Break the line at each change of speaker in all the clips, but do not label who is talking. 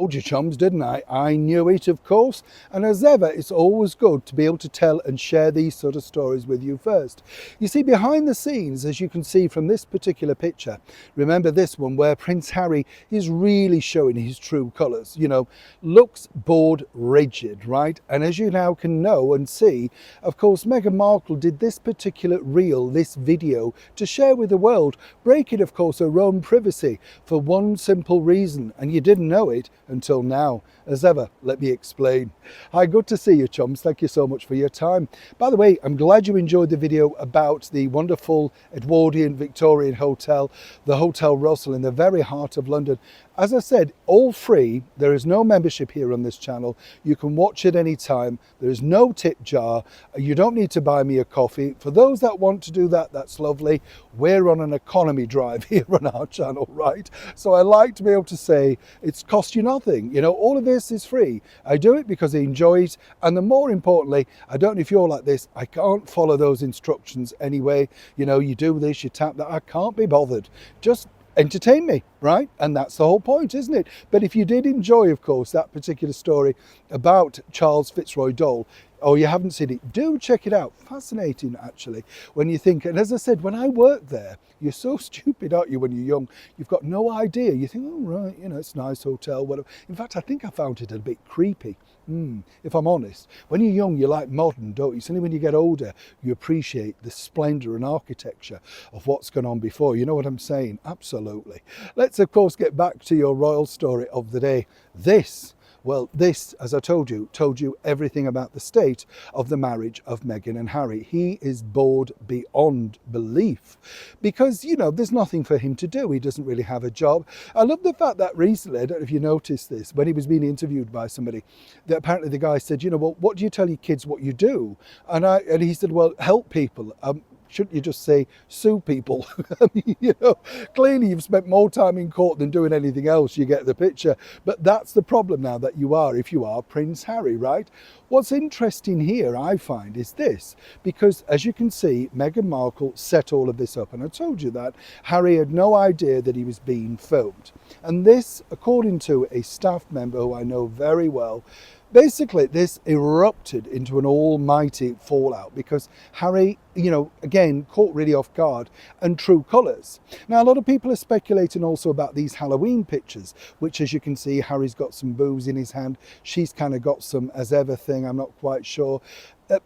Told you, chums, didn't I? I knew it, of course. And as ever, it's always good to be able to tell and share these sort of stories with you first. You see, behind the scenes, as you can see from this particular picture, remember this one where Prince Harry is really showing his true colours, looks bored rigid, right? And as you now can know and see, of course, Meghan Markle did this particular reel, this video, to share with the world, breaking, of course, her own privacy for one simple reason, and you didn't know it until now. As ever, let me explain. Hi, good to see you, chums. Thank you so much for your time. By the way, I'm glad you enjoyed the video about the wonderful Edwardian Victorian hotel, the Hotel Russell in the very heart of London. As I said, all free. There is no membership here on this channel. You can watch it anytime. There is no tip jar. You don't need to buy me a coffee. For those that want to do that, that's lovely. We're on an economy drive here on our channel, right? So I like to be able to say it's cost you nothing. All of this is free. I do it because I enjoy it. And the more importantly, I don't know if you're like this, I can't follow those instructions anyway. You do this, you tap that. I can't be bothered. Just entertain me, right? And that's the whole point, isn't it? But if you did enjoy, of course, that particular story about Charles Fitzroy Dole, or you haven't seen it, do check it out. Fascinating, actually, when you think, and as I said, when I worked there, you're so stupid, aren't you, when you're young? You've got no idea. You think, oh, right, it's a nice hotel, whatever. In fact, I think I found it a bit creepy, if I'm honest. When you're young, you like modern, don't you? It's only when you get older, you appreciate the splendour and architecture of what's gone on before. You know what I'm saying? Absolutely. Let's, of course, get back to your royal story of the day. This, as I told you everything about the state of the marriage of Meghan and Harry. He is bored beyond belief because, there's nothing for him to do. He doesn't really have a job. I love the fact that recently, I don't know if you noticed this, when he was being interviewed by somebody, that apparently the guy said, well, what do you tell your kids what you do? And he said, well, help people. Shouldn't you just say sue people? I mean, clearly you've spent more time in court than doing anything else. You get the picture. But that's the problem now that you are, if you are Prince Harry, right? What's interesting here, I find, is this, because as you can see, Meghan Markle set all of this up. And I told you that Harry had no idea that he was being filmed. And this, according to a staff member who I know very well, basically, this erupted into an almighty fallout because Harry, again, caught really off guard and true colours. Now, a lot of people are speculating also about these Halloween pictures, which, as you can see, Harry's got some booze in his hand. She's kind of got some as ever thing. I'm not quite sure.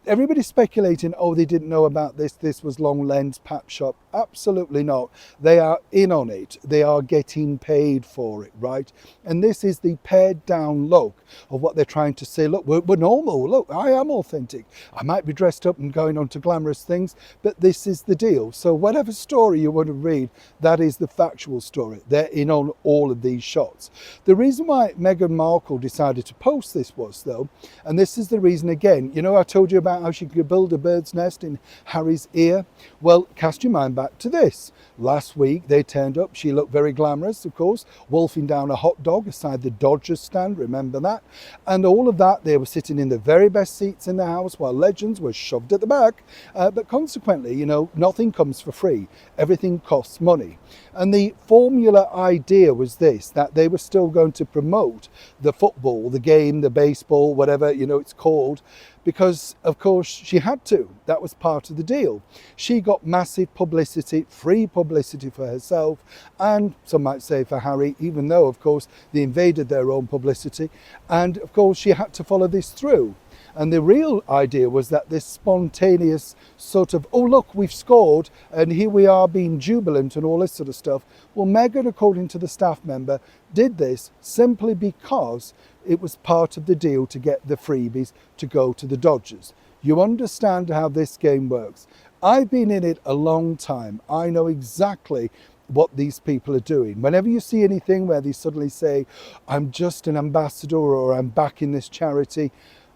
Everybody's speculating, oh, they didn't know about this. This was long lens, pap shop. Absolutely not. They are in on it. They are getting paid for it, right? And this is the pared down look of what they're trying to say. Look, we're normal. Look, I am authentic. I might be dressed up and going on to glamorous things, but this is the deal. So whatever story you want to read, that is the factual story. They're in on all of these shots. The reason why Meghan Markle decided to post this was, though, and this is the reason again, I told you about how she could build a bird's nest in Harry's ear. Well, cast your mind back to this. Last week they turned up. She looked very glamorous, of course, wolfing down a hot dog beside the Dodgers stand, remember that? And all of that, they were sitting in the very best seats in the house while legends were shoved at the back. But consequently, nothing comes for free. Everything costs money. And the formula idea was this, that they were still going to promote the football, the game, the baseball, whatever, it's called, because, of course, she had to. That was part of the deal. She got massive publicity, free publicity for herself, and some might say for Harry, even though, of course, they invaded their own publicity. And, of course, she had to follow this through. And the real idea was that this spontaneous sort of, oh, look, we've scored, and here we are being jubilant and all this sort of stuff. Well, Meghan, according to the staff member, did this simply because it was part of the deal to get the freebies to go to the Dodgers. You understand how this game works. I've been in it a long time. I know exactly what these people are doing. Whenever you see anything where they suddenly say, I'm just an ambassador or I'm backing this charity,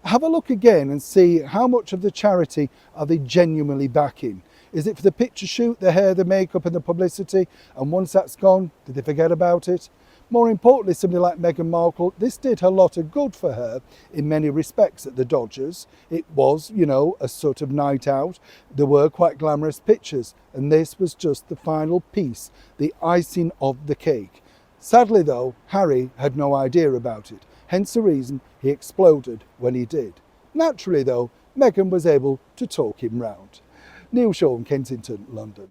have a look again and see how much of the charity are they genuinely backing. Is it for the picture shoot, the hair, the makeup and the publicity? And once that's gone, did they forget about it? More importantly, somebody like Meghan Markle, this did a lot of good for her in many respects at the Dodgers. It was, a sort of night out. There were quite glamorous pictures. And this was just the final piece, the icing of the cake. Sadly though, Harry had no idea about it, hence the reason he exploded when he did. Naturally though, Meghan was able to talk him round. Neil Shaw, Kensington, London.